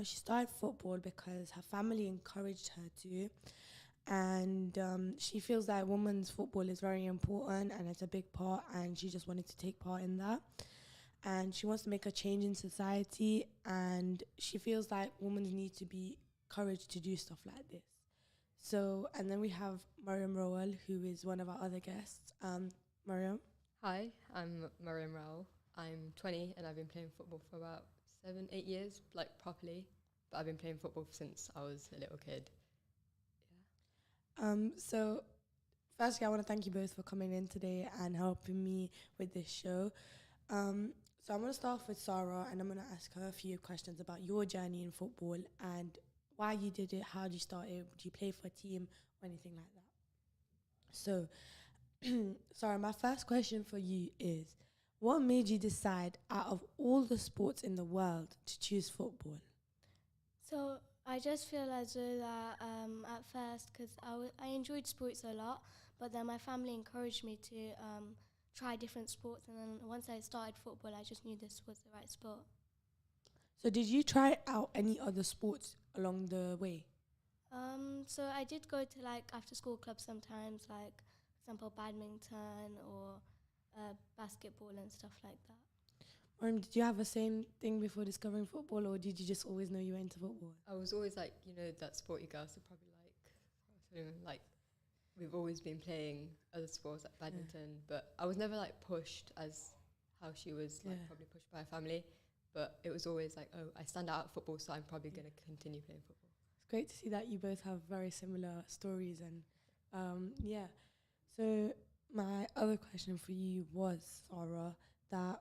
She started football because her family encouraged her to, and she feels that women's football is very important and it's a big part, and she just wanted to take part in that. And she wants to make a change in society, and she feels like women need to be encouraged to do stuff like this. So, and then we have Mariam Rawel, who is one of our other guests. Mariam. Hi, I'm Mariam Rawel. I'm 20 and I've been playing football for about 7, 8 years, like properly. But I've been playing football since I was a little kid. So, firstly, I want to thank you both for coming in today and helping me with this show. So I'm going to start off with Sarah, and I'm going to ask her a few questions about your journey in football and why you did it, how did you start it, do you play for a team or anything like that? So, Sarah, my first question for you is, what made you decide out of all the sports in the world to choose football? So I just feel as though that at first, because I enjoyed sports a lot, but then my family encouraged me to try different sports, and then once I started football, I just knew this was the right sport. So did you try out any other sports along the way? So I did go to like after school clubs sometimes, like for example badminton or basketball and stuff like that. Did you have the same thing before discovering football, or did you just always know you were into football? I was always like, that sporty girls are probably like, we've always been playing other sports like badminton, but I was never like pushed as how she was like probably pushed by her family. But it was always like, oh, I stand out at football, so I'm probably going to continue playing football. It's great to see that you both have very similar stories. And so my other question for you was, Sarah, that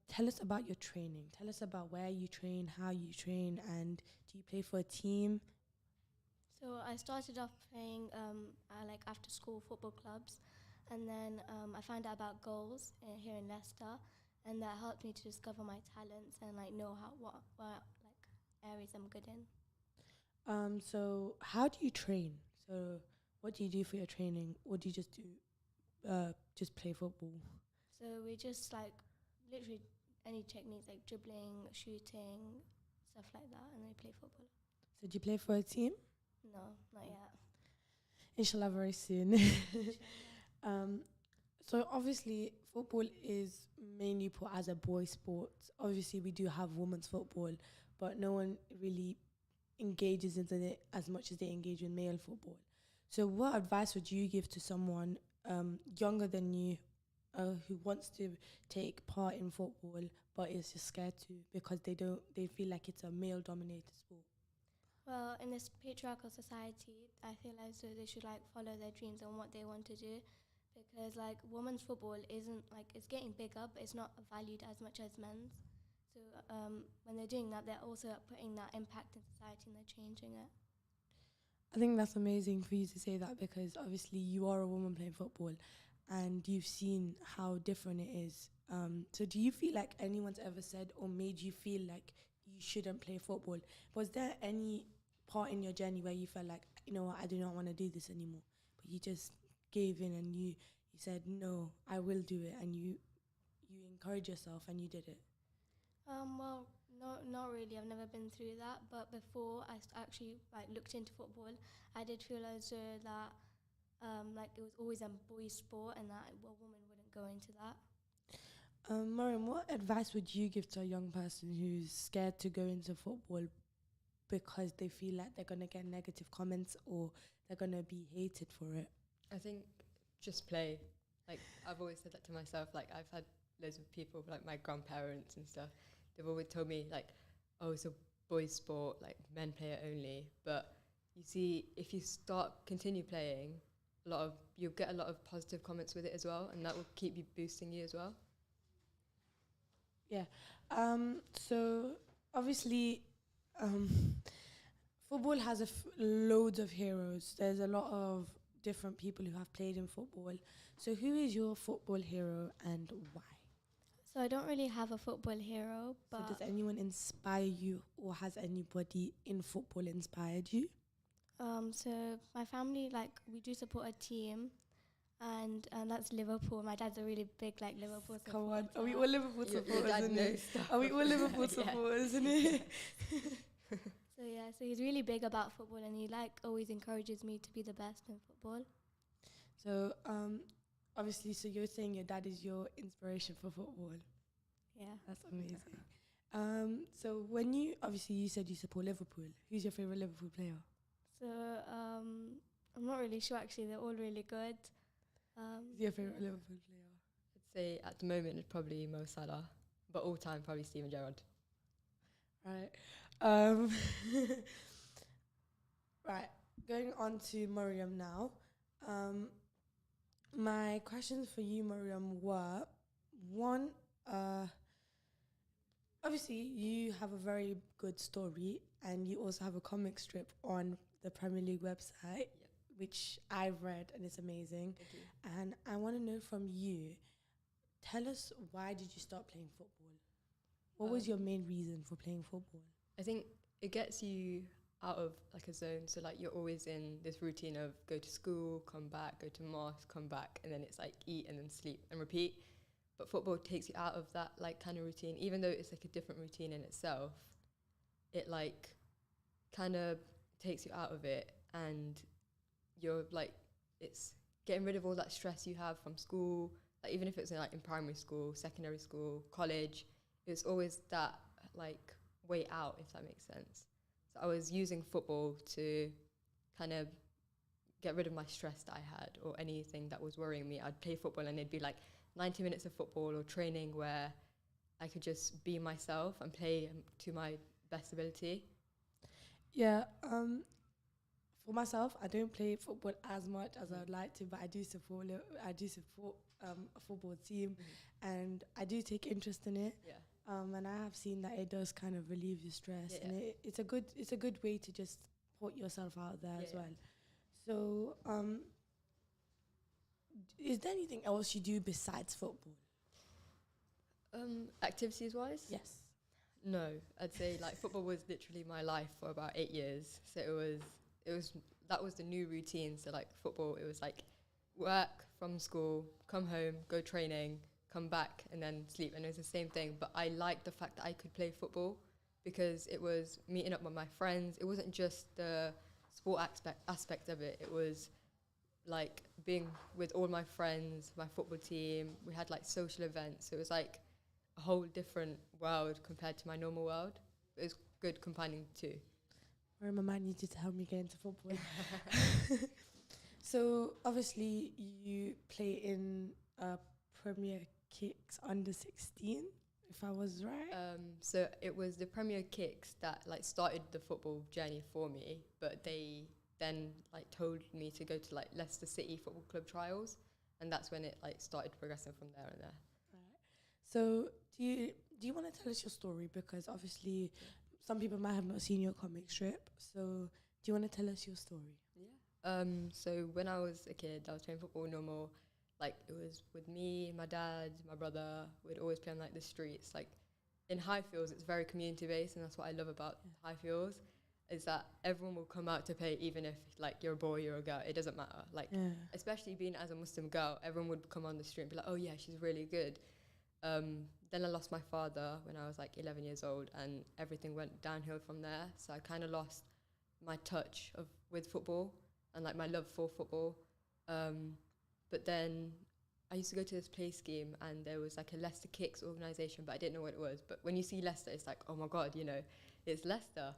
tell us about your training. Tell us about where you train, how you train, and do you play for a team? So I started off playing like after school football clubs, and then I found out about goals here in Leicester, and that helped me to discover my talents and like know what like areas I'm good in. So how do you train? So what do you do for your training, or do you just just play football? So we just like literally any techniques like dribbling, shooting, stuff like that, and then we play football. So do you play for a team? No, not yet. Inshallah, very soon. So obviously, football is mainly put as a boy sport. Obviously, we do have women's football, but no one really engages into it as much as they engage in male football. So what advice would you give to someone younger than you who wants to take part in football but is just scared to because they feel like it's a male dominated sport? Well, in this patriarchal society, I feel as though they should like follow their dreams and what they want to do, because like women's football isn't like, it's getting bigger, but it's not valued as much as men's. So when they're doing that, they're also putting that impact in society and they're changing it. I think that's amazing for you to say that, because obviously you are a woman playing football and you've seen how different it is. So do you feel like anyone's ever said or made you feel like you shouldn't play football? Was there any part in your journey where you felt like, you know what, I do not want to do this anymore, but you just gave in and you said, no, I will do it, and you encourage yourself and you did it? Well, no, not really. I've never been through that. But before I actually like looked into football, I did feel as though that like it was always a boys' sport and that a woman wouldn't go into that. Mariam, what advice would you give to a young person who's scared to go into football because they feel like they're going to get negative comments or they're going to be hated for it? I think just play. Like, I've always said that to myself. Like, I've had loads of people, like my grandparents and stuff, they've always told me, like, oh, it's a boys' sport, like, men play it only. But you see, if you continue playing, you'll get a lot of positive comments with it as well, and that will keep you boosting you as well. Yeah. So obviously, football has loads of heroes. There's a lot of different people who have played in football. So who is your football hero and why? So I don't really have a football hero, but So does anyone inspire you, or has anybody in football inspired you? so my family, like we do support a team, and that's Liverpool. My dad's a really big like Liverpool supporter. Come on, are we all Liverpool Your supporters? dad Isn't knows it? stuff. Are we all Liverpool Yeah. supporters? Isn't it? So yeah, so he's really big about football, and he like always encourages me to be the best in football. So obviously, so you're saying your dad is your inspiration for football. Yeah. That's amazing. So when you said you support Liverpool. Who's your favorite Liverpool player? So I'm not really sure actually. They're all really good. Who's your favorite Liverpool player? I'd say at the moment it's probably Mo Salah, but all time probably Steven Gerrard. Right. Right. Going on to Mariam now. My questions for you, Mariam, were one. Obviously, you have a very good story, and you also have a comic strip on the Premier League website, which I've read, and it's amazing. Thank you. And I want to know from you, tell us, why did you start playing football? What was your main reason for playing football? I think it gets you out of like a zone. So like you're always in this routine of go to school, come back, go to mosque, come back, and then it's like eat and then sleep and repeat. But football takes you out of that like kind of routine, even though it's like a different routine in itself. It like kind of takes you out of it, and you're like, it's getting rid of all that stress you have from school. Like even if it's in primary school, secondary school, college, it's always that like way out, if that makes sense. So I was using football to kind of get rid of my stress that I had or anything that was worrying me. I'd play football and it'd be like 90 minutes of football or training where I could just be myself and play to my best ability. Yeah, for myself, I don't play football as much as I would like to, but I do support. A football team, and I do take interest in it. Yeah. And I have seen that it does kind of relieve your stress, Yeah. and it's a good way to just put yourself out there as Yeah. well. So, is there anything else you do besides football? Activities wise? Yes. No, I'd say like football was literally my life for about 8 years. So that was the new routine. So like football, it was like work from school, come home, go training, come back, and then sleep. And it was the same thing. But I liked the fact that I could play football because it was meeting up with my friends. It wasn't just the sport aspect of it. It was like being with all my friends, my football team. We had like social events. It was like a whole different world compared to my normal world. It was good combining the two. Mariam, I need you to help me get into football. So obviously you play in Premier Kicks under 16, if I was right. So it was the Premier Kicks that like started the football journey for me, but they then like told me to go to like Leicester City Football Club trials, and that's when it like started progressing from there and there. Right. So do you want to tell us your story, because obviously some people might have not seen your comic strip. So do you want to tell us your story? Yeah. So when I was a kid, I was playing football normal. Like it was with me, my dad, my brother. We'd always play on like the streets. Like in Highfields, it's very community based, and that's what I love about Highfields, is that everyone will come out to play, even if like you're a boy or a girl. It doesn't matter. Like especially being as a Muslim girl, everyone would come on the street and be like, "Oh yeah, she's really good." Then I lost my father when I was like 11 years old, and everything went downhill from there. So I kind of lost my touch with football and like my love for football. But then I used to go to this play scheme, and there was like a Leicester Kicks organisation, but I didn't know what it was. But when you see Leicester, it's like, oh my God, it's Leicester.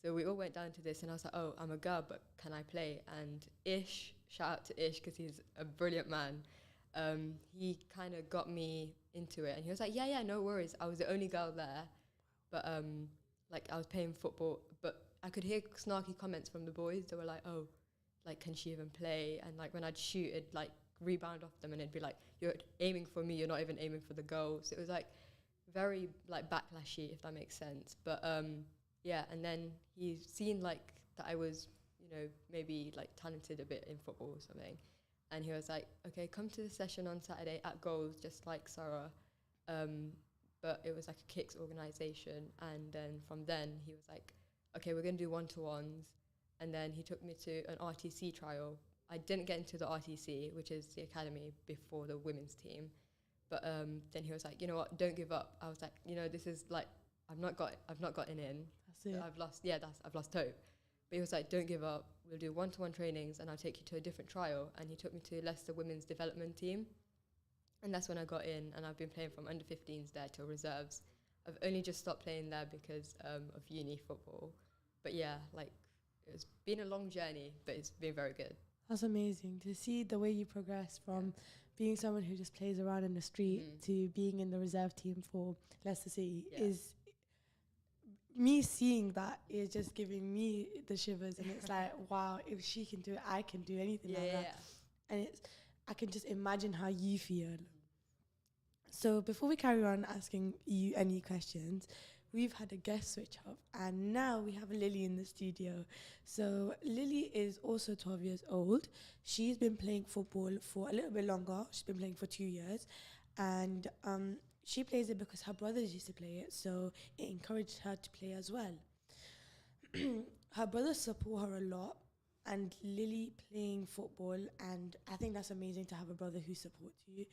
So we all went down to this, and I was like, oh, I'm a girl, but can I play? And Ish, shout out to Ish, because he's a brilliant man. He kind of got me into it, and he was like, yeah, no worries. I was the only girl there, but like I was playing football, but I could hear snarky comments from the boys. They were like, oh, like, can she even play? And like when I'd shoot, it'd like rebound off them, and it'd be like, you're aiming for me, you're not even aiming for the goals. It was like very like backlashy, if that makes sense. But yeah, and then he seen like that I was, maybe like talented a bit in football or something. And he was like, okay, come to the session on Saturday at Goals, just like Sarah. But it was like a Kicks organisation. And then from then he was like, okay, we're going to do one-to-ones. And then he took me to an RTC trial. I didn't get into the RTC, which is the academy before the women's team. But then he was like, you know what, don't give up. I was like, you know, this is like, I've not gotten in. That's it. I've lost hope. But he was like, don't give up. We'll do one-to-one trainings and I'll take you to a different trial. And he took me to Leicester women's development team. And that's when I got in, and I've been playing from under 15s there till reserves. I've only just stopped playing there because of uni football. But yeah, like, it's been a long journey, but it's been very good. That's amazing to see the way you progress from being someone who just plays around in the street to being in the reserve team for Leicester City. Is me seeing that is just giving me the shivers, and it's like, wow, if she can do it, I can do anything like that. And I can just imagine how you feel. So before we carry on asking you any questions, we've had a guest switch up, and now we have Lily in the studio. So Lily is also 12 years old. She's been playing football for a little bit longer. She's been playing for 2 years, and she plays it because her brothers used to play it, so it encouraged her to play as well. Her brothers support her a lot, and Lily playing football, and I think that's amazing to have a brother who supports you.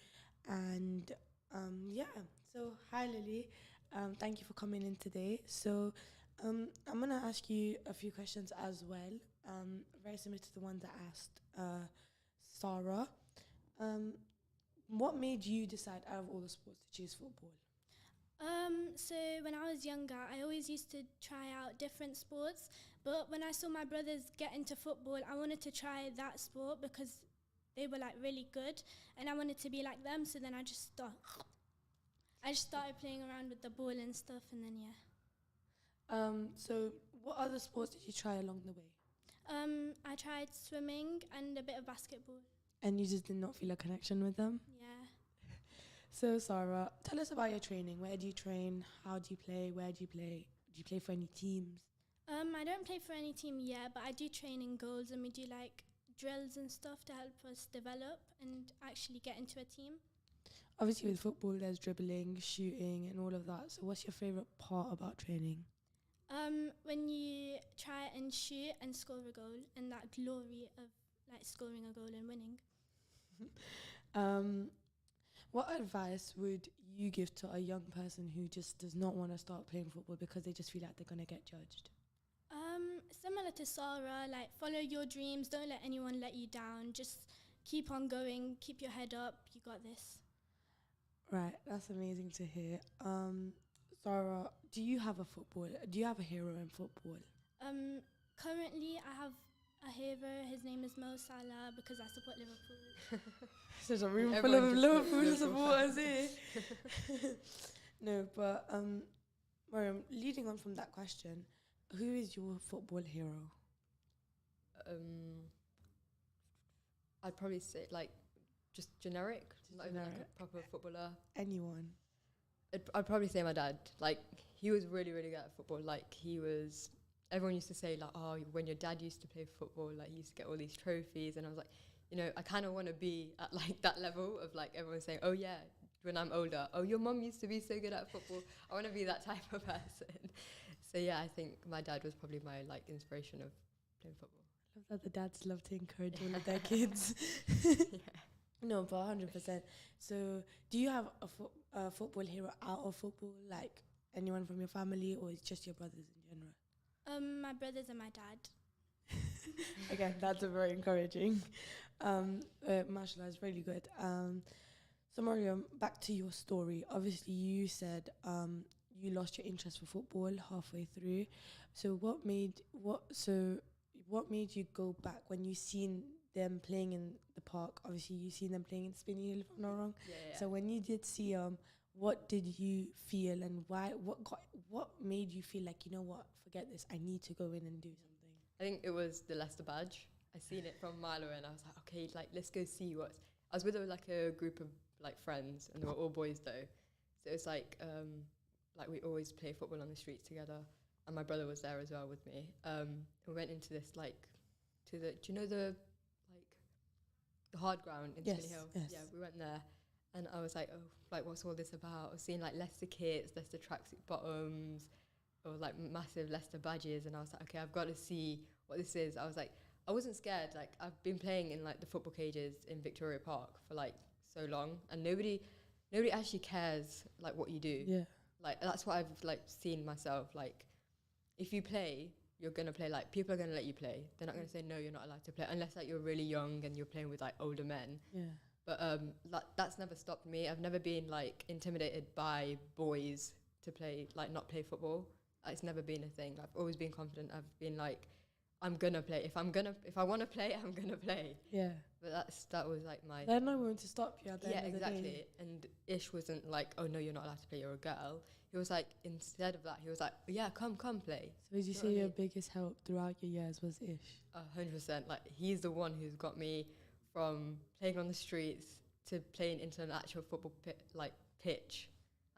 And so hi Lily. Thank you for coming in today. So I'm going to ask you a few questions as well, very similar to the ones I asked Sarah. What made you decide out of all the sports to choose football? So when I was younger, I always used to try out different sports. But when I saw my brothers get into football, I wanted to try that sport because they were like really good and I wanted to be like them. So then I just started playing around with the ball and stuff, and then So what other sports did you try along the way? I tried swimming and a bit of basketball. And you just did not feel a connection with them? Yeah. So Sarah, tell us about your training. Where do you train? How do you play? Where do you play? Do you play for any teams? I don't play for any team yet, but I do train in goals, and we do like drills and stuff to help us develop and actually get into a team. Obviously with football there's dribbling, shooting and all of that. So what's your favourite part about training? When you try and shoot and score a goal, and that glory of like scoring a goal and winning. What advice would you give to a young person who just does not want to start playing football because they just feel like they're going to get judged? Similar to Sarah, like follow your dreams, don't let anyone let you down, just keep on going, keep your head up, you got this. Right, that's amazing to hear. Sarah, do you have a hero in football? Currently I have a hero, his name is Mo Salah because I support Liverpool. There's a room full of Liverpool supporters here. No, but Mariam, leading on from that question, who is your football hero? I'd probably say like just generic, not even like a proper footballer. Anyone? I'd probably say my dad. Like he was really, really good at football. Like everyone used to say like, oh, when your dad used to play football, like he used to get all these trophies, and I was like, you know, I kind of want to be at like that level of like everyone saying, oh yeah, when I'm older, oh your mum used to be so good at football. I want to be that type of person. So yeah, I think my dad was probably my like inspiration of playing football. I love that the dads love to encourage all of their kids. No, but 100%. So do you have a football hero out of football, like anyone from your family, or it's just your brothers in general? My brothers and my dad. Again, that's a very encouraging. Mashallah is really good. So Mariam, back to your story. Obviously, you said you lost your interest for football halfway through. So what made you go back when you seen them playing in the park? Obviously, you seen them playing in Spinny Hill, if I'm not wrong. Yeah. So when you did see what did you feel, and why? What made you feel like, you know what? Forget this. I need to go in and do something. I think it was the Leicester badge. I seen it from a mile away, and I was like, okay, like let's go see what. I was with like a group of like friends, and they were all boys though. So it's like we always play football on the streets together, and my brother was there as well with me. We went into this do you know the hard ground in Spinny Hill? Yes. Yeah, we went there, and I was like, oh, like what's all this about? I was seeing like Leicester kits, Leicester tracksuit bottoms, or like massive Leicester badges, and I was like, okay, I've got to see what this is. I was like, I wasn't scared. Like, I've been playing in like the football cages in Victoria Park for like so long, and nobody actually cares like what you do. Yeah. Like, that's what I've like seen myself. Like, if you play, you're gonna play. Like, people are gonna let you play. They're not gonna say no, you're not allowed to play, unless like you're really young and you're playing with like older men. Yeah. But that's never stopped me. I've never been like intimidated by boys to play, like not play football. It's never been a thing. I've always been confident. I've been like, I'm gonna play. If I want to play, I'm gonna play. Yeah. But that was like my. They're not going to stop you at the Yeah, end of the day. exactly. And Ish wasn't like, oh no, you're not allowed to play. You're a girl. He was like, instead of that, he was like, yeah, come play. So would you Know say what I your mean? biggest help throughout your years was Ish? 100%. Like, he's the one who's got me from playing on the streets to playing into an actual football pitch,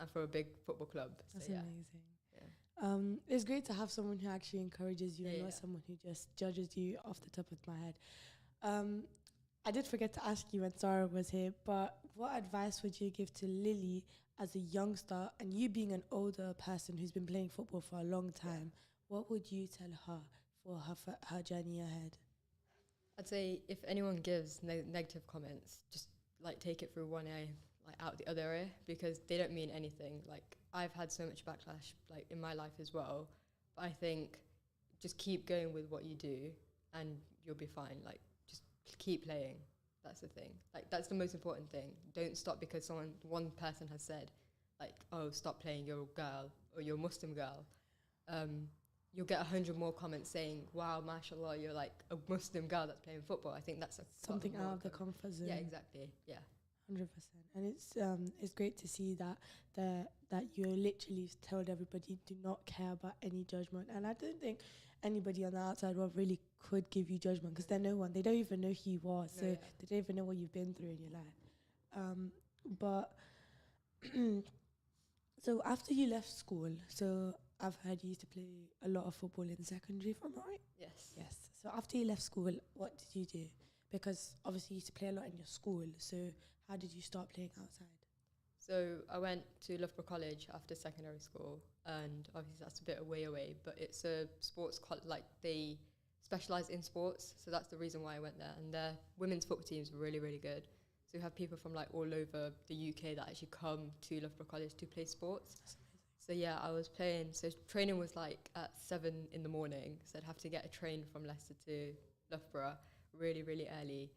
and for a big football club. That's so, yeah. amazing. Yeah. It's great to have someone who actually encourages you and Yeah, not yeah. someone who just judges you off the top of my head. I did forget to ask you when Sarah was here, but what advice would you give to Lily as a youngster, and you being an older person who's been playing football for a long time? What would you tell her for her journey ahead? I'd say if anyone gives negative comments, just like take it through one ear, like out the other ear, because they don't mean anything. Like, I've had so much backlash like in my life as well, but I think just keep going with what you do and you'll be fine. Like, just keep playing. That's the thing. Like, that's the most important thing. Don't stop because one person has said like, oh, stop playing, you're a girl or you're a Muslim girl. You'll get 100 more comments saying, wow, mashallah, you're like a Muslim girl that's playing football. I think that's Something out of the comfort zone. Yeah, exactly. Yeah. 100%. And it's great to see that you literally told everybody do not care about any judgment. And I don't think anybody on the outside world really could give you judgment, because they're no one. They don't even know who you are, so yeah. they don't even know what you've been through in your life. But so after you left school, so I've heard you used to play a lot of football in secondary, if I'm right? Yes. Yes. So after you left school, what did you do? Because obviously you used to play a lot in your school, so how did you start playing outside? So I went to Loughborough College after secondary school, and obviously that's a bit away, but it's a sports like they specialise in sports, so that's the reason why I went there. And their women's football teams were really, really good. So we have people from like all over the UK that actually come to Loughborough College to play sports. So yeah, I was playing. So training was like at 7 in the morning, so I'd have to get a train from Leicester to Loughborough really, really early,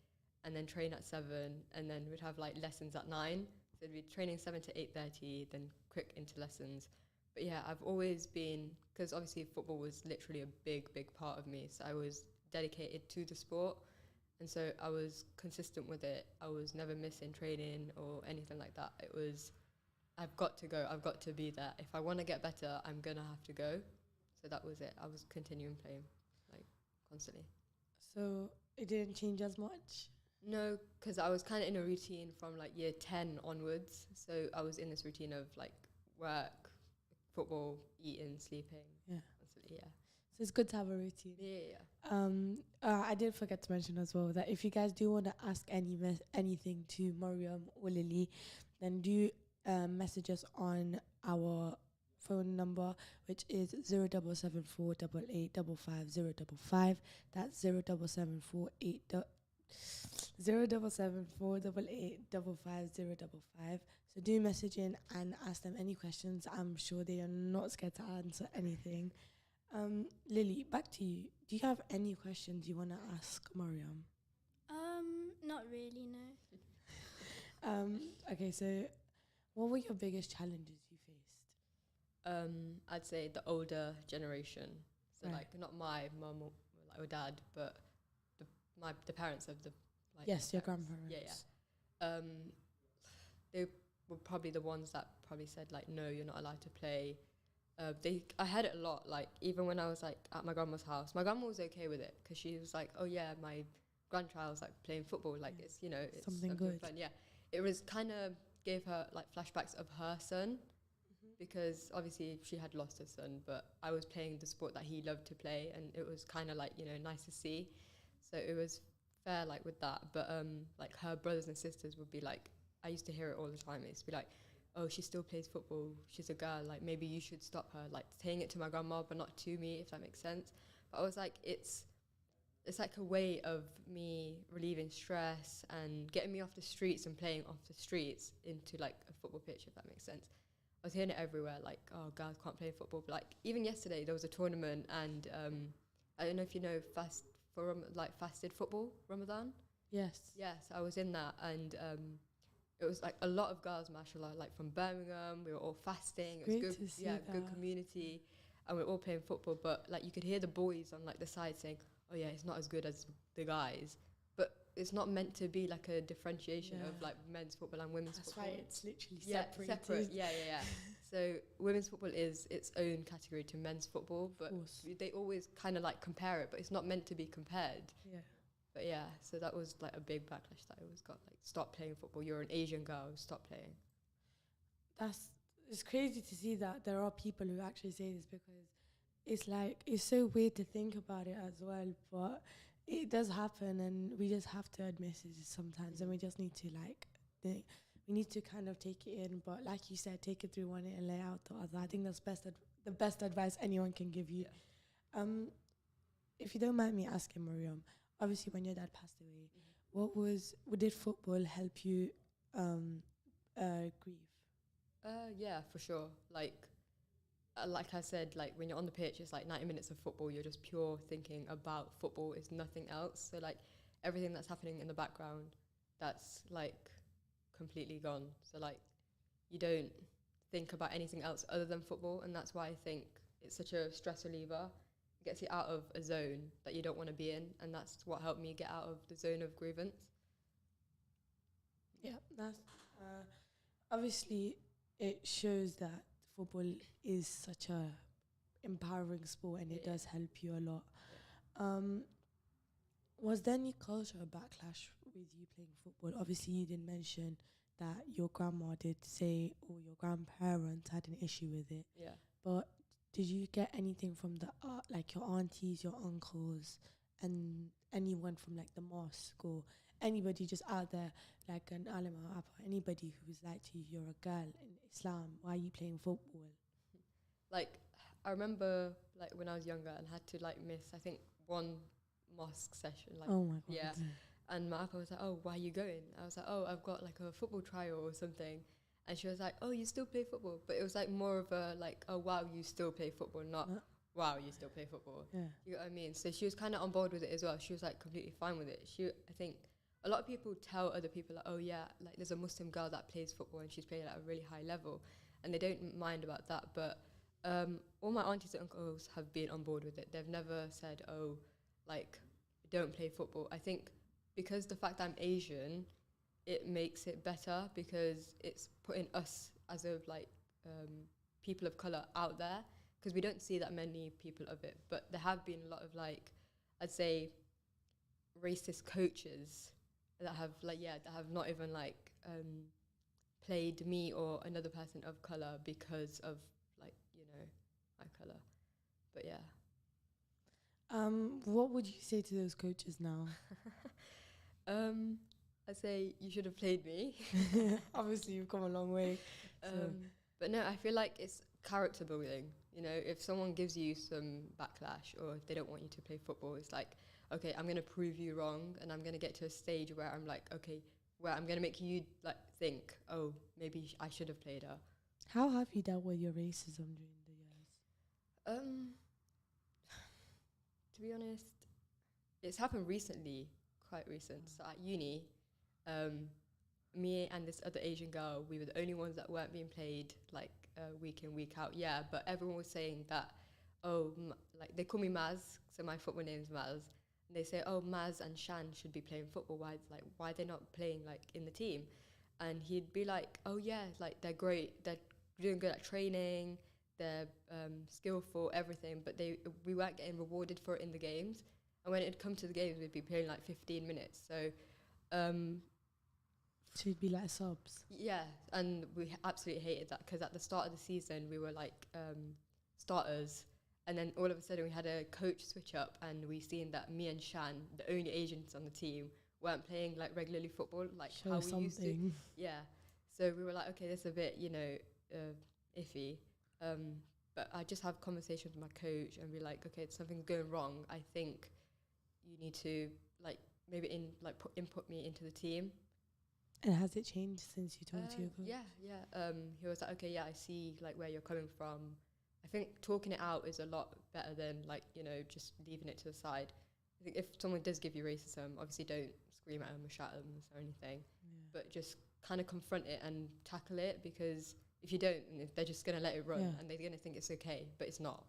and then train at 7, and then we'd have like lessons at 9. So we'd be training 7 to 8:30, then quick into lessons. But yeah, I've always been, because obviously football was literally a big, big part of me. So I was dedicated to the sport, and so I was consistent with it. I was never missing training or anything like that. It was, I've got to go. I've got to be there. If I want to get better, I'm going to have to go. So that was it. I was continuing playing, like, constantly. So it didn't change as much? No, because I was kind of in a routine from, like, year 10 onwards. So I was in this routine of, like, work, football, eating, sleeping. Yeah. Constantly, yeah. So it's good to have a routine. Yeah. I did forget to mention as well that if you guys do want to ask anything to Mariam or Lily, then do message us on our phone number, which is 0774 8855 That's 0774 8855. So do message in and ask them any questions. I'm sure they are not scared to answer anything. Lily, back to you. Do you have any questions you want to ask Mariam? Not really, no. Okay, so what were your biggest challenges you faced? I'd say the older generation. So, Right. like, not my mum or dad, but the parents of the, like, Yes, your parents. grandparents. Yeah. They were probably the ones that probably said, like, no, you're not allowed to play. I heard it a lot, like, even when I was, like, at my grandma's house. My grandma was okay with it because she was like, oh, yeah, my grandchild's, like, playing football. Like, it's, you know, it's Something a good. fun. Yeah. It was kind of gave her, like, flashbacks of her son, because obviously she had lost her son, but I was playing the sport that he loved to play, and it was kind of, like, you know, nice to see. So it was fair, like, with that. But like, her brothers and sisters would be like, I used to hear it all the time. It used to be like, oh, she still plays football, she's a girl, like, maybe you should stop her. Like, saying it to my grandma, but not to me, if that makes sense. But I was like, it's it's like a way of me relieving stress and getting me off the streets and playing off the streets into like a football pitch, if that makes sense. I was hearing it everywhere, like, oh, girls can't play football. But like even yesterday, there was a tournament, and I don't know if you know fasted football, Ramadan. Yes. Yes, I was in that, and it was like a lot of girls, mashallah, like from Birmingham. We were all fasting. It's it was great good, to see good that. community, and we were all playing football. But like you could hear the boys on like the side saying, "Oh yeah, it's not as good as the guys." But it's not meant to be like a differentiation of Yeah. like men's football and women's That's football. why it's literally Separate. separated. Yeah. So women's football is its own category to men's football, Of but course. they always kind of like compare it, but it's not meant to be compared. Yeah. But yeah, so that was like a big backlash that I always got. Like, stop playing football. You're an Asian girl. Stop playing. It's crazy to see that there are people who actually say this, because it's like, it's so weird to think about it as well, but it does happen, and we just have to admit it sometimes, and we just need to like we need to kind of take it in, but like you said, take it through one ear and lay out the other. I think that's the best advice anyone can give you. Yeah. If you don't mind me asking, Mariam, obviously when your dad passed away, did football help you grieve? Yeah, for sure. Like I said, like when you're on the pitch, it's like 90 minutes of football. You're just pure thinking about football. It's nothing else. So like everything that's happening in the background, that's like completely gone. So like you don't think about anything else other than football, and that's why I think it's such a stress reliever. It gets you out of a zone that you don't want to be in, and that's what helped me get out of the zone of grievance. Yeah, that's obviously it shows that football is such a empowering sport, and it Yeah. does help you a lot. Was there any cultural backlash with you playing football? Obviously, you did mention that your grandma did say, or your grandparents had an issue with it. Yeah. But did you get anything from the like your aunties, your uncles, and anyone from like the mosque, or anybody just out there, like an alim or abba, anybody who's like to you, you're a girl in Islam, why are you playing football? Like I remember like when I was younger and had to like miss, I think, one mosque session. Like Oh my god. yeah. And my uncle was like, "Oh, why are you going?" I was like, "Oh, I've got like a football trial or something." And she was like, "Oh, you still play football?" But it was like more of a like, "Oh wow, you still play football," not "Wow, you still play football." Yeah. You know what I mean? So she was kind of on board with it as well. She was like completely fine with it. I think a lot of people tell other people like, "Oh yeah, like there's a Muslim girl that plays football and she's playing at a really high level," and they don't mind about that. But all my aunties and uncles have been on board with it. They've never said, "Oh, like don't play football." I think because the fact that I'm Asian, it makes it better because it's putting us as a like people of color out there, because we don't see that many people of it. But there have been a lot of like, I'd say, racist coaches that have not even like played me or another person of color because of like, you know, my color. But yeah. What would you say to those coaches now? I'd say you should have played me. Obviously, you've come a long way. But no, I feel like it's character building. You know, if someone gives you some backlash or if they don't want you to play football, it's like, okay, I'm going to prove you wrong, and I'm going to get to a stage where I'm like, okay, where I'm going to make you like think, oh, maybe I should have played her. How have you dealt with your racism during the years? To be honest, it's happened recently, quite recent. So at uni, me and this other Asian girl, we were the only ones that weren't being played like week in, week out. Yeah, but everyone was saying that, oh, like they call me Maz, so my football name's Maz. And they say, oh, Maz and Shan should be playing football. Why they're not playing like in the team? And he'd be like, oh yeah, like they're great, they're doing good at training, they're skillful, everything, but we weren't getting rewarded for it in the games. And when it'd come to the games, we'd be playing like 15 minutes. So So you'd be like subs. yeah, and we absolutely hated that, because at the start of the season we were like starters, and then all of a sudden we had a coach switch up, and we seen that me and Shan, the only Asians on the team, weren't playing like regularly football like Show how something. we used to. Yeah, so we were like, okay, this is a bit, you know, iffy. But I just have conversations with my coach and be like, okay, something's going wrong. I think you need to like maybe input me into the team. And has it changed since you talked to your coach? Yeah. He was like, okay, yeah, I see like where you're coming from. I think talking it out is a lot better than like, you know, just leaving it to the side. I think if someone does give you racism, obviously don't scream at them or shout at them or anything, but just kind of confront it and tackle it, because if you don't, they're just going to let it run and they're going to think it's okay, but it's not.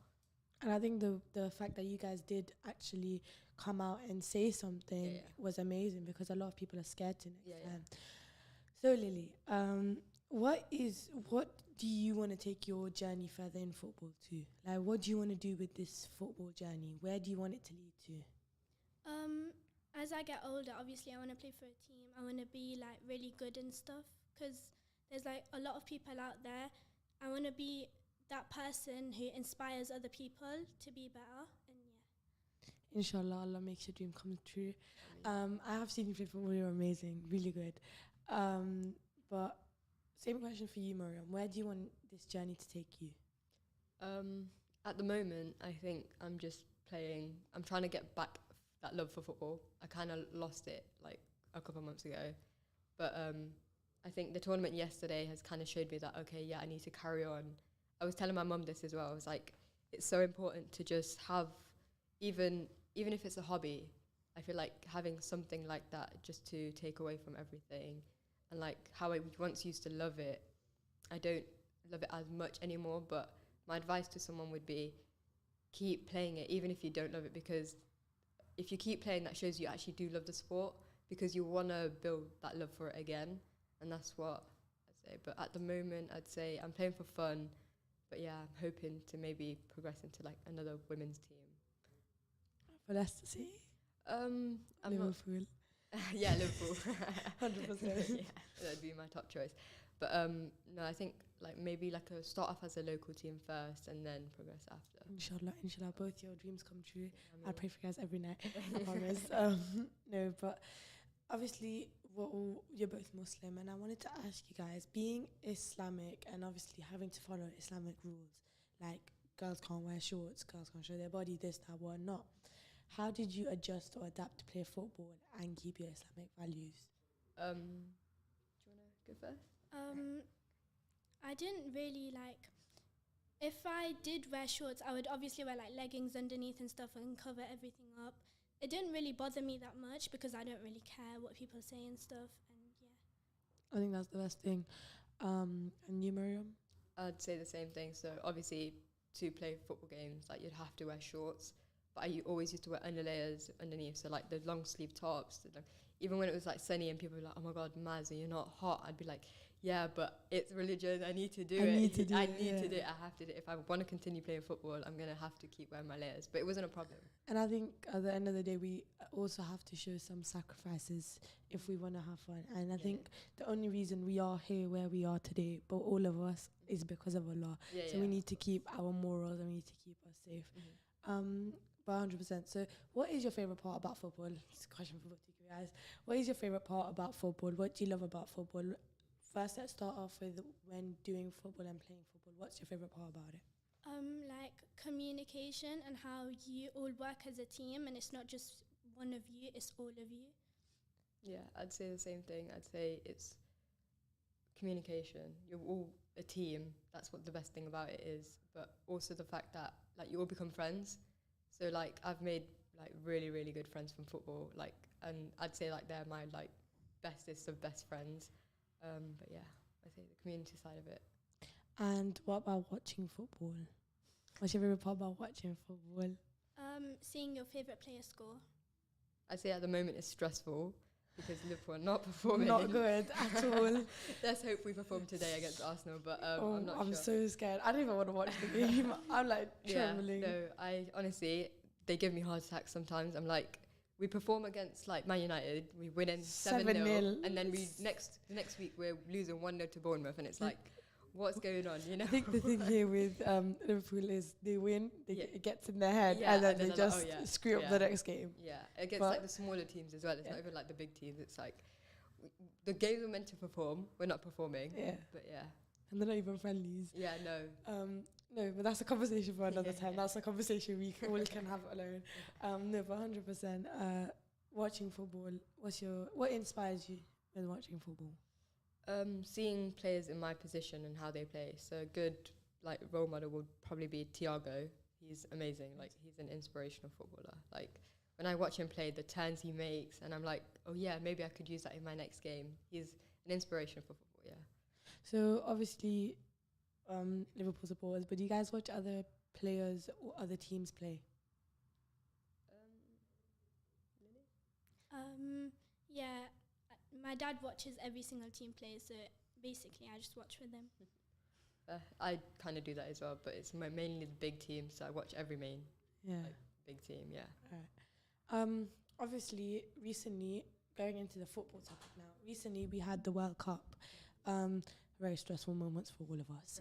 And I think the fact that you guys did actually come out and say something was amazing, because a lot of people are scared to next time. So Lily, what do you want to take your journey further in football to? Like, what do you want to do with this football journey? Where do you want it to lead to? As I get older, obviously I want to play for a team. I want to be like really good and stuff, because there's like a lot of people out there. I want to be that person who inspires other people to be better. And Inshallah, Allah makes your dream come true. I have seen you play football. You're amazing, really good. But same question for you, Mariam. Where do you want this journey to take you? At the moment, I think I'm just playing. I'm trying to get back that love for football. I kind of lost it like a couple of months ago, but I think the tournament yesterday has kind of showed me that, okay, yeah, I need to carry on. I was telling my mum this as well. I was like, it's so important to just have, even if it's a hobby, I feel like having something like that just to take away from everything. And like how I once used to love it, I don't love it as much anymore. But my advice to someone would be, keep playing it, even if you don't love it, because if you keep playing, that shows you actually do love the sport, because you want to build that love for it again. And that's what I'd say. But at the moment, I'd say I'm playing for fun. But yeah, I'm hoping to maybe progress into like another women's team. For Leicester City? I'm Liverpool. Yeah, Liverpool. 100%. Yeah, that'd be my top choice. But no, I think like maybe like start off as a local team first and then progress after. Inshallah, both your dreams come true. I pray for you guys every night, I promise. No, but obviously you're both Muslim, and I wanted to ask you guys, being Islamic and obviously having to follow Islamic rules, like girls can't wear shorts, girls can't show their body, this, that, what not. How did you adjust or adapt to play football and keep your Islamic values? Do you want to go first? I didn't really like. If I did wear shorts, I would obviously wear like leggings underneath and stuff and cover everything up. It didn't really bother me that much because I don't really care what people say and stuff. And yeah, I think that's the best thing. And you, Mariam? I'd say the same thing. So obviously, to play football games, like you'd have to wear shorts. But I always used to wear underlayers underneath, so like the long sleeve tops. Even when it was like sunny and people were like, "Oh my God, Maz, you're not hot," I'd be like, "Yeah, but it's religion. I need to do it. I need to do it. I have to do it. If I want to continue playing football, I'm gonna have to keep wearing my layers." But it wasn't a problem. And I think at the end of the day, we also have to show some sacrifices if we want to have fun. And I think the only reason we are here where we are today, but all of us, is because of Allah. So we need to keep our morals and we need to keep us safe. But 100%. So what is your favourite part about football? It's a question for both of you guys. What is your favourite part about football? What do you love about football? First, let's start off with when doing football and playing football. What's your favourite part about it? like communication and how you all work as a team, and it's not just one of you, it's all of you. Yeah, I'd say the same thing. I'd say it's communication. You're all a team. That's what the best thing about it is. But also the fact that like you all become friends. So like I've made like really, really good friends from football. Like, and I'd say like they're my like bestest of best friends. But yeah, I say the community side of it. And what about watching football? What's your favourite part about watching football? Seeing your favourite player score. I'd say at the moment it's stressful because Liverpool are not performing. Not good at all. Let's hope we perform today against Arsenal, but I'm not sure. I'm so scared. I don't even want to watch the game. I'm like trembling. No, I honestly, they give me heart attacks sometimes. I'm like, we perform against like Man United, we win in 7-0, and then the next week we're losing 1-0 to Bournemouth, and it's like, what's going on, you know? I think the thing here with Liverpool is they win, it gets in their head, and then they just screw up the next game. Yeah, against like the smaller teams as well. It's not even like the big teams. It's like the games we're meant to perform, we're not performing. Yeah. But yeah. And they're not even friendlies. Yeah, no. No, but that's a conversation for another Yeah. time. That's a conversation we all can have alone. No, but 100%. Watching football. What inspires you when watching football? Seeing players in my position and how they play. So a good like role model would probably be Thiago. He's amazing. Like he's an inspirational footballer. Like when I watch him play, the turns he makes, and I'm like, oh yeah, maybe I could use that in my next game. He's an inspiration for football. Yeah. So obviously, Liverpool supporters, but do you guys watch other players or other teams play? Lily? Yeah, my dad watches every single team play, so basically I just watch with them. I kind of do that as well, but it's mainly the big teams. So I watch every main Yeah. like, big team. Yeah. Alright. Obviously, recently, going into the football topic now, recently we had the World Cup. Very stressful moments for all of us.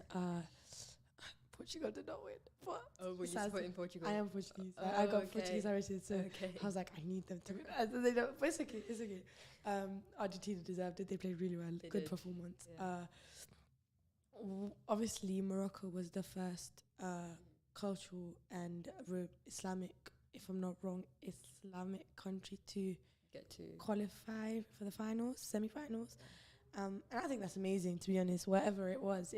Portugal did not win. But Oh, were you sad supporting thing- Portugal? I am Portuguese. Oh, I got okay. Portuguese heritage, so Okay. I was like, I need them to win. And they don't, but it's okay. It's okay. Argentina deserved it. They played really well. They Good did. performance. Yeah. Obviously, Morocco was the first cultural and Islamic, if I'm not wrong, Islamic country to Get to qualify for the finals, semi-finals. And I think that's amazing, to be honest. Whatever it was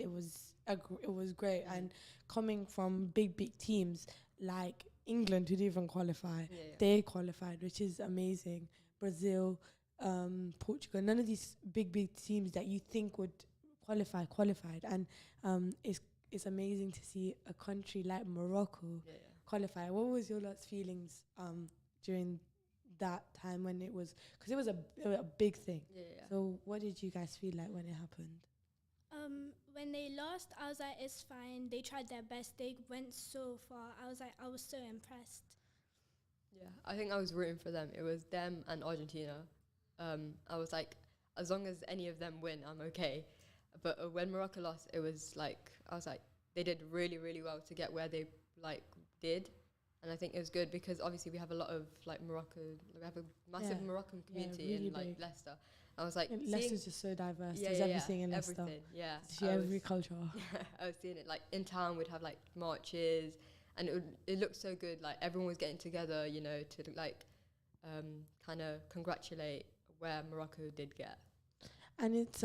great. And coming from big teams like England, who didn't even qualify, yeah. they qualified, which is amazing. Brazil, Portugal, none of these big teams that you think would qualified. And it's amazing to see a country like Morocco Yeah. qualify. What was your lot's feelings during that time when it was, because it was a big thing. Yeah. So what did you guys feel like when it happened? When they lost, I was like, it's fine. They tried their best. They went so far. I was so impressed. Yeah, I think I was rooting for them. It was them and Argentina. I was like, as long as any of them win, I'm okay. But when Morocco lost, it was like, I was like, they did really, really well to get where they like did. And I think it was good because obviously we have a lot of like Morocco, we have a massive Moroccan community really in like big. Leicester. I was like, And seeing Leicester's just so diverse. There's everything in Leicester. everything, yeah. See I every was- culture. I was seeing it like in town. We'd have like marches, and it looked so good. Like everyone was getting together, you know, to like kind of congratulate where Morocco did get. And it's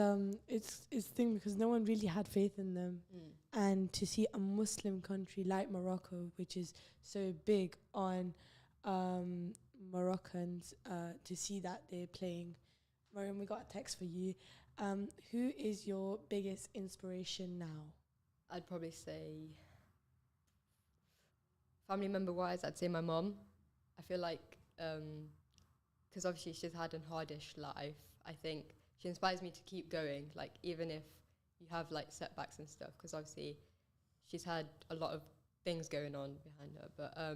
thing because no one really had faith in them. And to see a Muslim country like Morocco, which is so big on Moroccans, to see that they're playing. Mariam, we got a text for you. Who is your biggest inspiration now? I'd probably say, family member wise, I'd say my mom. I feel like, because obviously she's had a hardish life, I think she inspires me to keep going, like even if you have like setbacks and stuff, because obviously she's had a lot of things going on behind her. But I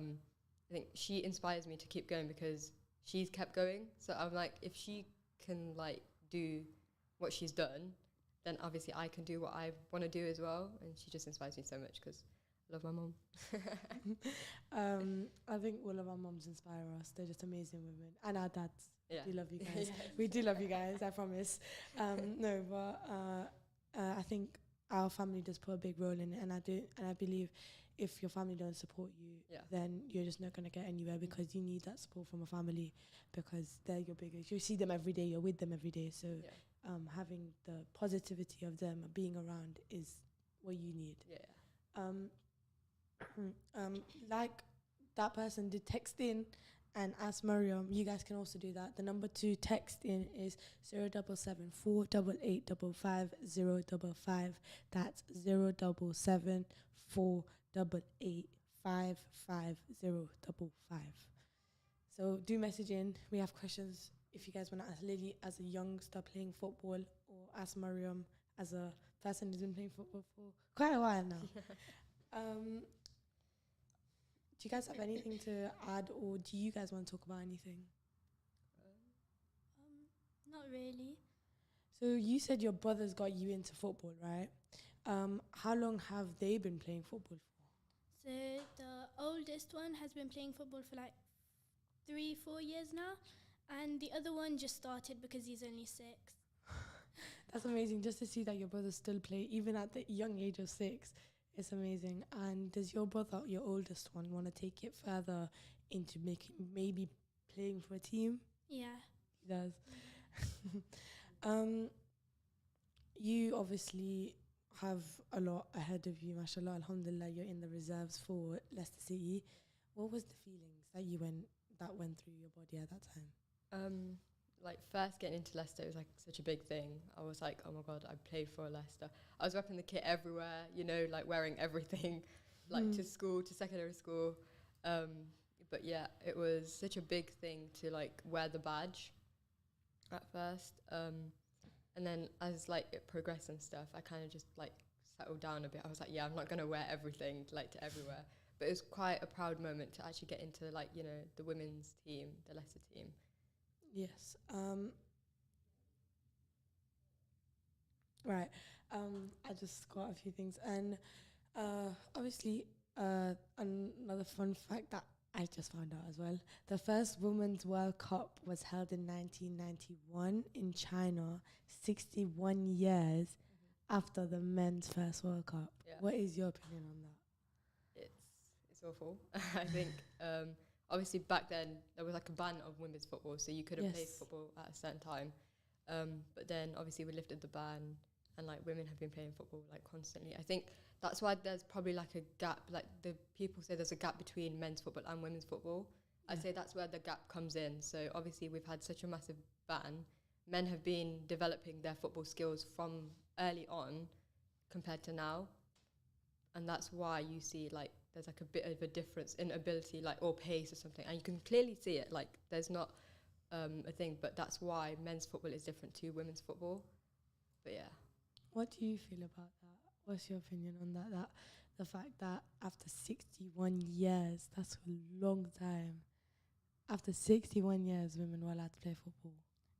think she inspires me to keep going because she's kept going. So I'm like, if she can like do what she's done, then obviously I can do what I want to do as well. And she just inspires me so much because I love my mom. I think all of our moms inspire us. They're just amazing women. And our dads. Yeah. We love you guys. Yes. We do love you guys, I promise. No, but I think our family does play a big role in it, and I believe if your family don't support you, then you're just not gonna get anywhere because you need that support from a family because they're your biggest. You see them every day, you're with them every day. So having the positivity of them being around is what you need. Like that person did text in and ask Mariam, you guys can also do that. The number to text in is 077 488 55055. That's 077 488 55055. So do message in. We have questions if you guys want to ask Lily as a youngster playing football, or ask Mariam as a person who's been playing football for quite a while now. Do you guys have anything to add, or do you guys want to talk about anything? Not really. So you said your brothers got you into football, right? How long have they been playing football for? So the oldest one has been playing football for like 3-4 years now, and the other one just started because he's only 6. That's amazing, just to see that your brothers still play, even at the young age of 6. It's amazing. And does your brother, your oldest one, want to take it further into making maybe playing for a team? Yeah. He does. um, you obviously have a lot ahead of you, mashallah, alhamdulillah. You're in the reserves for Leicester City. What was the feelings that went through your body at that time? Like first getting into Leicester was like such a big thing. I was like, oh my god, I play for Leicester. I was repping the kit everywhere, you know, like wearing everything, like to school, to secondary school. But yeah, it was such a big thing to like wear the badge at first. And then as like it progressed and stuff, I kind of just like settled down a bit. I was like, yeah, I'm not gonna wear everything like to everywhere. But it was quite a proud moment to actually get into like, you know, the women's team, the Leicester team. Yes. Right. I just got a few things, and obviously, another fun fact that I just found out as well. The first Women's World Cup was held in 1991 in China, 61 years after the men's first World Cup. Yeah. What is your opinion on that? It's awful. I think obviously back then there was like a ban of women's football, so you couldn't play football at a certain time. But then obviously we lifted the ban, and like women have been playing football like constantly. I think that's why there's probably like a gap. Like the people say there's a gap between men's football and women's football. I'd say that's where the gap comes in. So obviously we've had such a massive ban. Men have been developing their football skills from early on compared to now. And that's why you see like there's like a bit of a difference in ability, like, or pace or something. And you can clearly see it, like there's not a thing, but that's why men's football is different to women's football. But yeah. What do you feel about that? What's your opinion on that? That the fact that after 61 years, that's a long time. After 61 years, women were allowed to play football.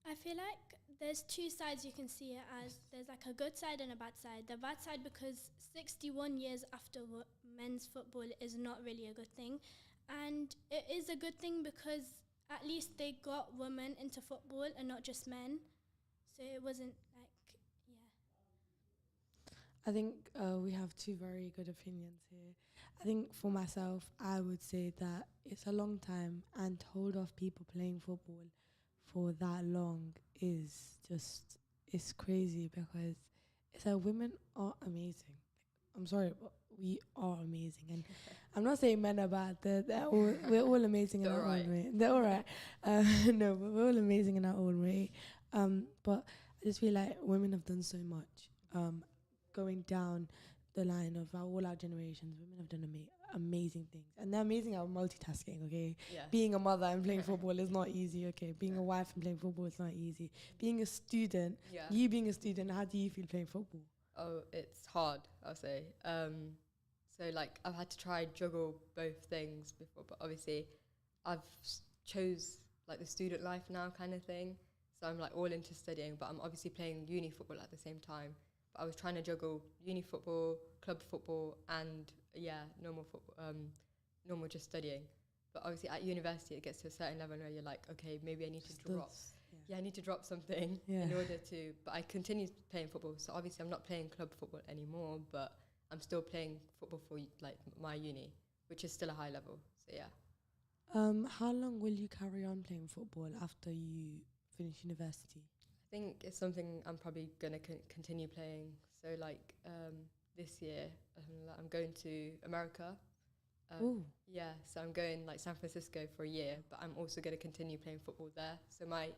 I feel like there's two sides you can see it as. There's like a good side and a bad side. The bad side because 61 years after men's football is not really a good thing. And it is a good thing because at least they got women into football and not just men. So it wasn't like, I think we have two very good opinions here. I think for myself, I would say that it's a long time, and to hold off people playing football for that long is just, it's crazy because it's like women are amazing. I'm sorry, but we are amazing. And I'm not saying men are bad. We're all amazing in our own way. They're all right. No, but we're all amazing in our own way. But I just feel like women have done so much. Going down the line of all our generations, women have done amazing things. And they're amazing at multitasking, okay? Yeah. Being a mother and playing football is not easy, okay? Being a wife and playing football is not easy. Being a student, you being a student, how do you feel playing football? Oh, it's hard, I'll say. So like I've had to try juggle both things before, but obviously I've chose like the student life now kind of thing. So I'm like all into studying, but I'm obviously playing uni football at the same time. But I was trying to juggle uni football, club football, and normal football, normal just studying. But obviously at university it gets to a certain level where you're like, okay, maybe I need to drop. I need to drop something in order to. But I continue playing football, so obviously I'm not playing club football anymore, but I'm still playing football for like my uni, which is still a high level. So yeah. How long will you carry on playing football after you finish university? I think it's something I'm probably gonna continue playing. So like this year, I'm going to America. Yeah, so I'm going like San Francisco for a year, but I'm also going to continue playing football there. So my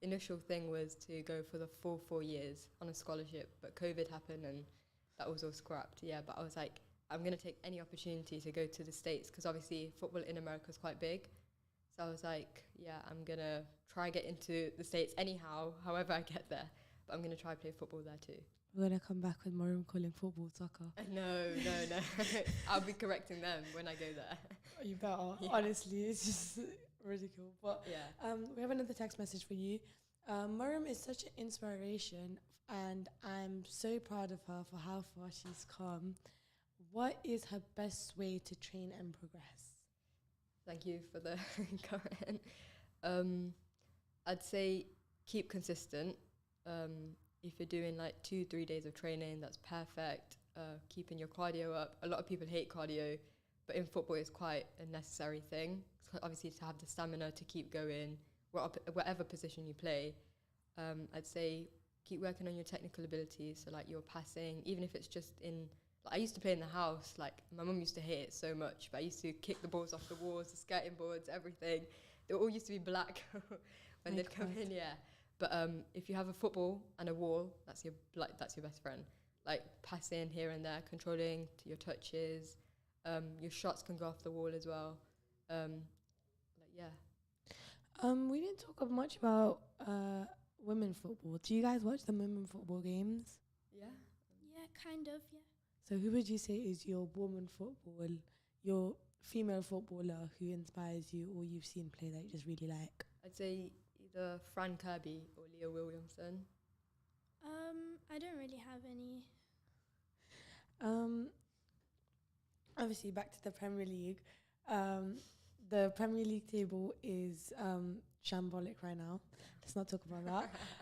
initial thing was to go for the full 4 years on a scholarship, but COVID happened and that was all scrapped. Yeah, but I was like, I'm going to take any opportunity to go to the States because obviously football in America is quite big. So I was like, yeah, I'm going to try get into the States anyhow, however I get there. But I'm going to try play football there too. We're going to come back with Mariam calling football soccer. No. I'll be correcting them when I go there. You better. Yeah. Honestly, it's just ridiculous. But we have another text message for you. Mariam is such an inspiration and I'm so proud of her for how far she's come. What is her best way to train and progress? Thank you for the comment. I'd say keep consistent. If you're doing like 2-3 days of training, that's perfect. keeping your cardio up. A lot of people hate cardio, but in football it's quite a necessary thing. Obviously, to have the stamina to keep going, whatever position you play. I'd say keep working on your technical abilities, so like your passing, even if it's just in, like I used to play in the house, like my mum used to hate it so much, but I used to kick the balls off the walls, the skirting boards, everything. They all used to be black when they'd come in, yeah. But if you have a football and a wall, that's your best friend. Like passing here and there, controlling to your touches, your shots can go off the wall as well. We didn't talk much about women football. Do you guys watch the women football games? Yeah. Yeah, kind of, yeah. So who would you say is your woman football, your female footballer who inspires you or you've seen play that you just really like? I'd say either Fran Kirby or Leah Williamson. I don't really have any. Obviously, back to the Premier League. The Premier League table is shambolic right now. Let's not talk about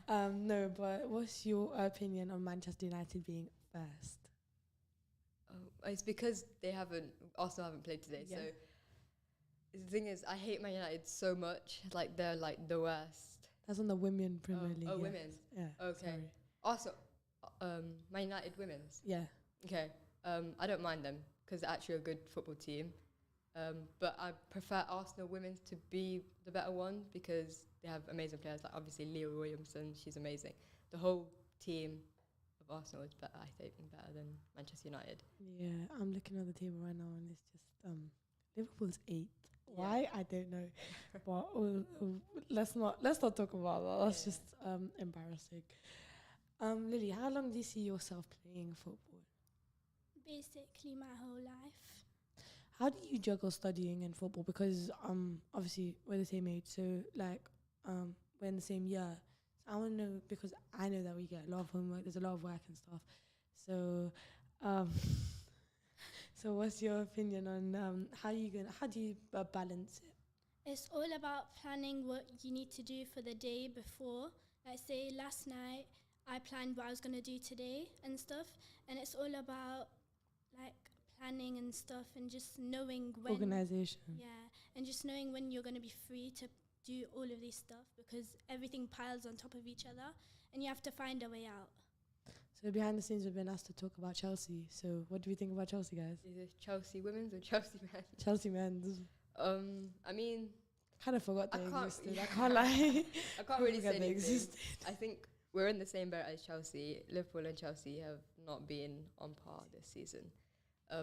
that. No, but what's your opinion on Manchester United being first? It's because Arsenal haven't played today. Yeah. So the thing is, I hate Man United so much. Like they're like the worst. That's on the Women Premier League. Oh, women's. Yeah. Okay. Sorry. Also, Man United women's. Yeah. Okay. I don't mind them because they're actually a good football team. But I prefer Arsenal women's to be the better one because they have amazing players. Like obviously Leah Williamson, she's amazing. The whole team of Arsenal is better, I think, better than Manchester United. Yeah, I'm looking at the table right now and it's just Liverpool's 8th. Yeah. Why? I don't know. But let's not talk about that. That's just embarrassing. Lily, how long do you see yourself playing football? Basically my whole life. How do you juggle studying and football? Because obviously we're the same age, so like we're in the same year. So I want to know, because I know that we get a lot of homework. There's a lot of work and stuff. So so what's your opinion on how do you balance it? It's all about planning what you need to do for the day before. Like say last night I planned what I was going to do today and stuff, and it's all about like planning and stuff and just knowing when. Organization. Yeah, and just knowing when you're going to be free to do all of this stuff because everything piles on top of each other and you have to find a way out. So behind the scenes we've been asked to talk about Chelsea. So what do we think about Chelsea, guys? Is it Chelsea women's or Chelsea men's? Chelsea men's. I mean, kind of forgot they existed. Yeah. I can't lie. I can't really say anything. Existed. I think we're in the same boat as Chelsea. Liverpool and Chelsea have not been on par this season.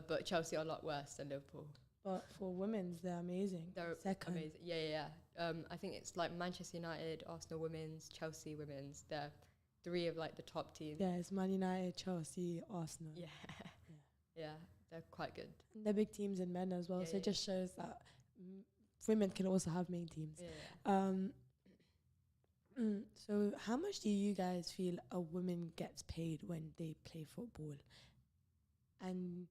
But Chelsea are a lot worse than Liverpool. But for women's, they're amazing. They're second. Amazing. Yeah. I think it's like Manchester United, Arsenal women's, Chelsea women's. They're 3 of like the top teams. Yeah, it's Man United, Chelsea, Arsenal. Yeah, they're quite good. And they're big teams in men as well, so it just shows that women can also have main teams. So how much do you guys feel a woman gets paid when they play football? And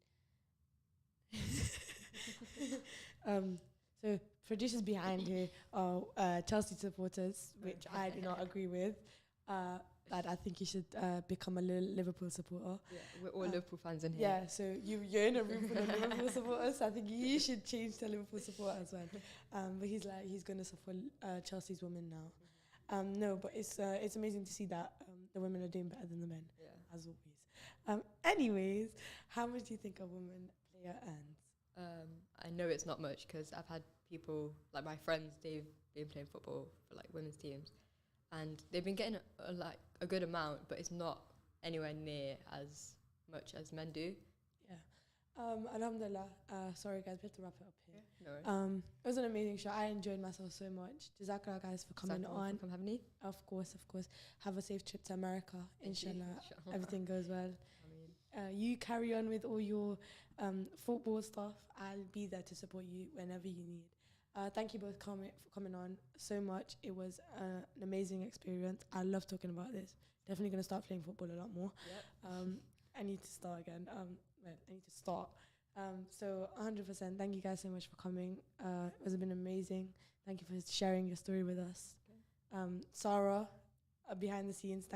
so producers behind here are Chelsea supporters, which I do not agree with. That I think you should become a Liverpool supporter. Yeah, we're all Liverpool fans in here. Yeah, so you're in a room full of Liverpool supporters. So I think you should change to Liverpool supporter as well. But he's going to support Chelsea's women now. No, but it's amazing to see that the women are doing better than the men, as always. Anyways, how much do you think a woman player earns? I know it's not much because I've had people, like my friends, they've been playing football for like women's teams. And they've been getting a good amount, but it's not anywhere near as much as men do. Yeah. Alhamdulillah. Sorry, guys, we have to wrap it up here. Yeah, no worries. It was an amazing show. I enjoyed myself so much. Jazakallah, guys, for coming on. For having me. Of course. Have a safe trip to America. Inshallah. Everything goes well. You carry on with all your football stuff. I'll be there to support you whenever you need. Thank you both for coming on so much. It was an amazing experience. I love talking about this. Definitely going to start playing football a lot more. Yep. I need to start again. I need to start. So 100%. Thank you guys so much for coming. It has been amazing. Thank you for sharing your story with us. Sarah, behind the scenes.